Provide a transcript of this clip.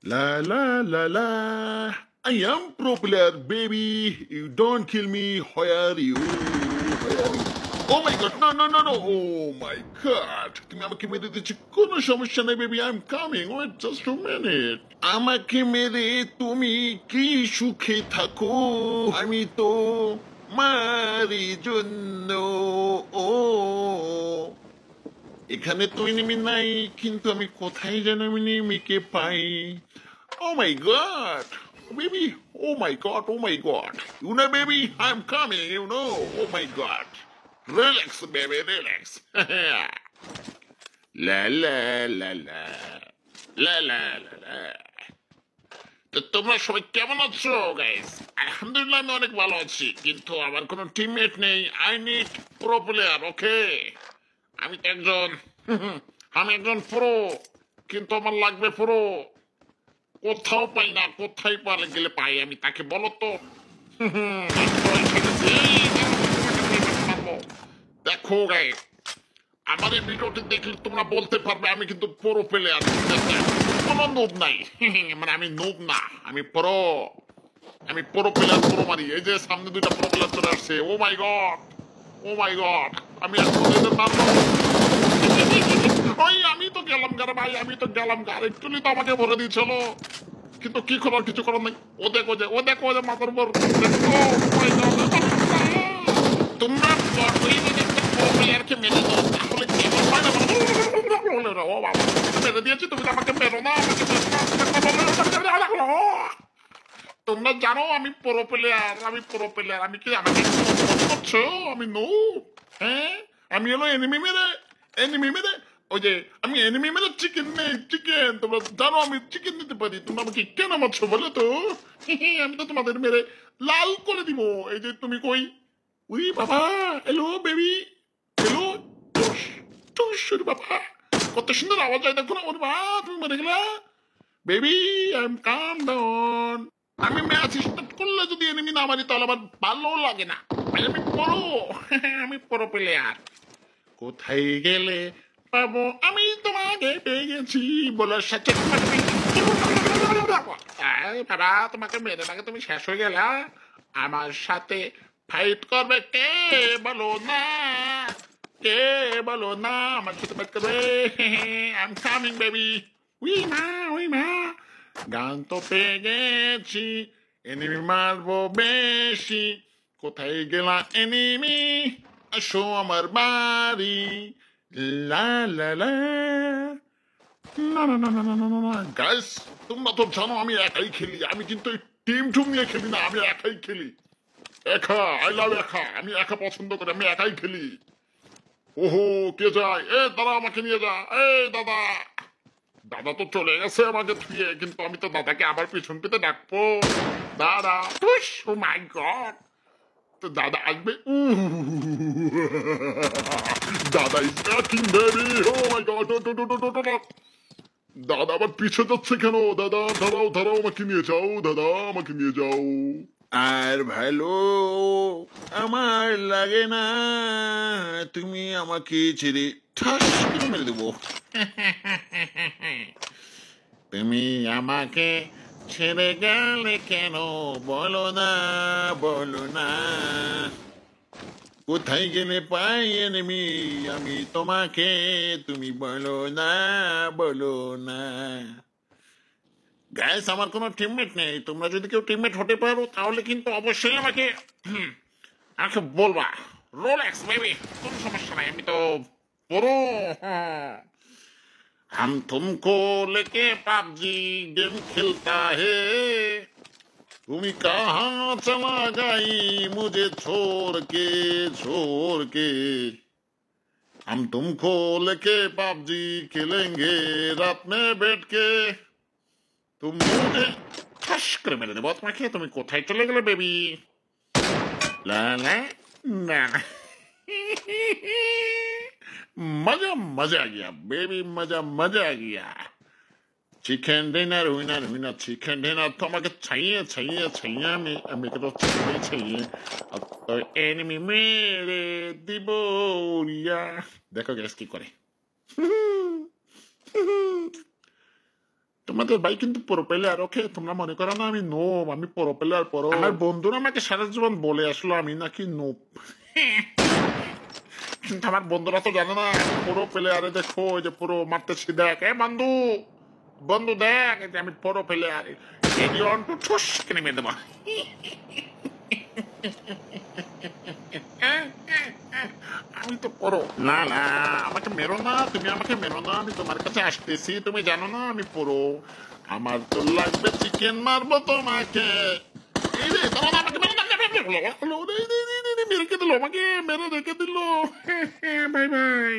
La la la la. I am pro player, baby. You don't kill me. Where are you? Where are you? Oh my god, no, no, no, no. Oh my god. তুমি আমাকে মেরে দিচ্ছি কোনো সমস্যা নেই, baby. I'm coming. Wait just a minute. আমাকে মেরে তুমি কি সুখে থাকো? আমি তো মারি জন্য ও এখানে তো এনিমি নাই, কিন্তু আমি কোথায় যেন এনিমিকে পাই। Oh my god baby, oh my god, oh my god, you know baby, I am coming, you know. Oh my god, relax baby, relax. লা লা লা লা লা লা লা লা। তো তোমরা সবাই কেমন আছো গাইস? আলহামদুলিল্লাহ আমি অনেক ভালো আছি, কিন্তু আমার কোনো টিমমেট নেই। আই নিড প্রো প্লেয়ার, ওকে? আমি তো একজন আমি একজন প্রো, কিন্তু আমার লাগবে প্রো। কোথাও পাই না, কোথায় পালে গেলে পাই আমি, তাকে বলো তো। আমি তো এসে গেছি। দেখো গাই, আমার এই ভিডিওটি দেখলে তোমরা বলতে পারবে আমি কিন্তু প্রো প্লেয়ার, ঠিক আছে? কোনো নুব নাই। মানে আমি নুব না, আমি প্রো। আমি প্রো প্লেয়ার, প্রো মারি। এই যে সামনে দুইটা প্রো প্লেয়ার চলে আসছে। ও my god, oh my god, আমি এখন এদের মারবো। ওই আমি তো গেলাম গারে ভাই, আমি তো গেলাম গার। একটুলি তো আমাকে ভরে দিয়েছিল, কিন্তু কি করার, কিছু করার নাই। ও দেখো যে, ও দেখো যে মাথার উপর দেখো। Oh my God! তোমরা ওই যে একটা প্রো প্লেয়ারকে মেরে দাও, তাহলে কেমন হয় না? ও বাবা, মেরে দিয়েছি, তুমি তো আমাকে মেরো না, আমাকে মেরো না। তোমরা জানো আমি প্রো প্লেয়ার, আমি প্রো প্লেয়ার। আমি কি আমাকে করছো? আমি নো, হ্যাঁ? আমি হলো এনিমি মেরে, এনিমি মেরে, ওই যে আমি এনিমি মেরে চিকেন নেই, চিকেন। তোমরা জানো আমি চিকেন নিতে পারি, তোমরা আমাকে কেন মারছো বলো তো? আমি তো তোমাদের মেরে লাল করে দিব। এই যে তুমি কই? উই বাবা, হ্যালো বেবি, হ্যালো। টুস টুস, বাবা কত সুন্দর আওয়াজ হয় দেখো না। ওর মা, তুমি মরে গেলা baby. I am calm down. আমি ম্যাচ স্টার্ট করলে যদি এনিমি না মারি, তাহলে আমার ভালো লাগে না। আমি পড়ো, আমি পড়ো প্লেয়ার। কোথায় গেলে পাবো আমি তোমাকে, পেয়ে গেছি বলার সাথে। বাবা তোমাকে মেরে থাকে, তুমি শেষ হয়ে গেলে। আমার সাথে ফাইট করবে কে বলো না? কে বলো না আমার সাথে ফাইট করবে? I am coming baby. We মা, উই মা। গান তো পেয়ে গেছি, এনিমি মারবো বেশি। কোথায় গেলা এনিমি? আসো আমার বাড়ি। লা লা লা। না না না না না না না না গাইস, তোমরা তো জানো আমি একাই খেলি। আমি কিন্তু টিম টুম নিয়ে খেলি না, আমি একাই খেলি। একা, আই লাভ একা। আমি একা পছন্দ করি, আমি একাই খেলি। ওহো, কে যায়? এ দাদা আমাকে নিয়ে যা। এই দাদা, দাদা তো চলে গেছে আমাকে থুয়ে, কিন্তু আমি তো দাদাকে আবার পিছন পেতে ডাকবো। দাদা, ও মাই গড, তো দাদা আসবে। দাদা is backing baby. Oh my god, দাদা আবার পিছে যাচ্ছে কেন? দাদা দাঁড়াও, দাঁড়াও, আমাকে নিয়ে যাও। দাদা আমাকে নিয়ে যাও। আর ভালো আমার লাগে না, তুমি আমাকে ছেড়ে ঠাস করে মেরে দেবো। তুমি আমাকে ছেড়ে গেলে কেন বলো না, বলো না। কোথায় গেলে পাই এনিমি আমি তোমাকে, তুমি বলো না, বলো না। গ্যাস, আমার কোনো টিমমেট নেই। তোমরা যদি কেউ টিমমেট হতে পারো, তাহলে কিন্তু অবশ্যই আমাকে আমাকে বলবা। রোলেক্স বেবি, কোনো সমস্যা নাই, আমি তো পুরো। हम तुमको लेके पबजी गेम खेलता है, তুমি कहाँ चला गई मुझे छोड़ के, छोड़ के। हम तुमको लेके पबजी खेलेंगे रात में बैठ के। তুমি মুঝে ঠাস করে মেরে দেবো তোমাকে। তুমি কোথায় চলে গেলে বেবি? লা লা না না। मजा मजा आ गया बेबी, मजा मजा आ गया। Chicken dinner, winner winner, chicken dinner তো আমাকে চাইয়ে চাইয়ে চাইয়ে, আমি তো চাইয়ে চাইয়ে তো এনিমি মেরে দিব উড়িয়া। দেখো গ্যাস কি করে। তোমাদের ভাই কিন্তু প্রো প্লেয়ার, ওকে? তোমরা মনে করো না আমি নোব, আমি প্রো প্লেয়ার। প্রো আমার বন্ধুরা আমাকে সারা জীবন বলে আসলো আমি নাকি নোব, কিন্তু আমার বন্ধুরা তো জানে না প্রো প্লেয়ারে। দেখো ওই যে পুরো মারতেছি, দেখ এ বন্ধু, বন্ধু দেখ এই যে আমি প্রো প্লেয়ার, এডিয়ন টু ঠুস কিনে মেরে দেবো। আমি তো করো না না, আমাকে মেরো না, তুমি আমাকে মেরো না, আমি তোমার কাছে আসতেছি, তুমি জানো না আমি পড়ো, আমার তো লাগবে চিকেন, মারবো তোমাকে। এই রে দাঁড়া না, আমাকে মেরো না, মেরে রেখে দিল, আমাকে মেরে রেখে দিল। Bye bye.